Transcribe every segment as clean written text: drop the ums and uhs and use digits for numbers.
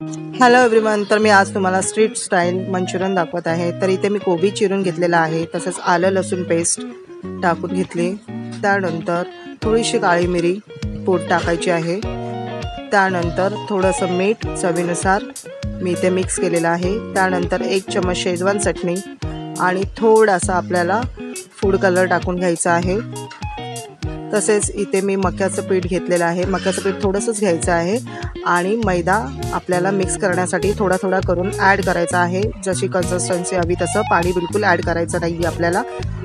Hello everyone, तर मी आज तुम्हाला स्ट्रीट स्टाईल मंचुरियन दाखवत आहे। तर इथे मी कोबी चिरून घेतलेला आहे, तसंच आलं लसूण पेस्ट टाकून घेतली। त्यानंतर थोडीशी काळी मिरी पूड टाकायची आहे। त्यानंतर थोडंसं मीठ चवीनुसार मी इथे मिक्स केलेलं आहे। त्यानंतर 1 चमच शेजवान चटणी आणि थोडासा आपल्याला फूड कलर टाकून घ्यायचा आहे। तसेच इथे मी मक्याचं पीठ घेतलेलं आहे। मक्याचं पीठ थोडंसंच घ्यायचं आहे आणि मैदा आपल्याला मिक्स करण्यासाठी थोडा थोडा करून ॲड करायचा आहे। जशी कन्सिस्टन्सी हवी तसं पाणी बिलकुल ॲड करायचं नाही आपल्याला।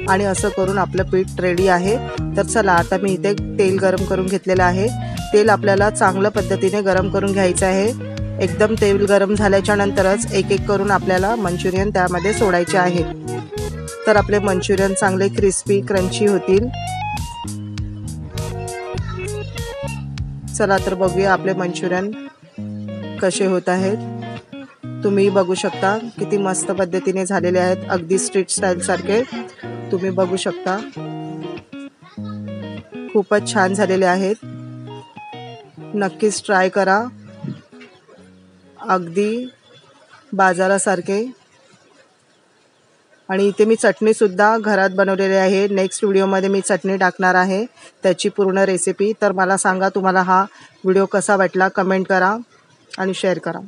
आणि असं करून आपलं पीठ रेडी आहे। तर चला आता मी इथे तेल गरम करून घेतलेलं आहे। तेल आपल्याला चांगल्या पद्धतीने गरम करून घ्यायचं आहे। एकदम तेल गरम झाल्याच्या नंतरच एक एक करून आपल्याला मंचुरियन त्यामध्ये सोडायचे आहे। तर आपले मंचुरियन चांगले क्रिस्पी क्रंची होतील। चला तर बघूया आपले मंचुरियन कसे होत आहेत। तुम्ही बघू शकता किती मस्त पद्धतीने झालेले आहेत, अगदी स्ट्रीट स्टाईल सारखे तुम्ही बघू शकता। खूपच छान झालेले आहेत, नक्कीच ट्राय करा, अगदी बाजारासारखे। आणि इथे मी चटणी सुद्धा घरात बनवलेली आहे। नेक्स्ट व्हिडिओमध्ये मी चटणी टाकणार आहे, त्याची पूर्ण रेसिपी। तर मला सांगा तुम्हाला हा व्हिडिओ कसा वाटला, कमेंट करा आणि शेअर करा।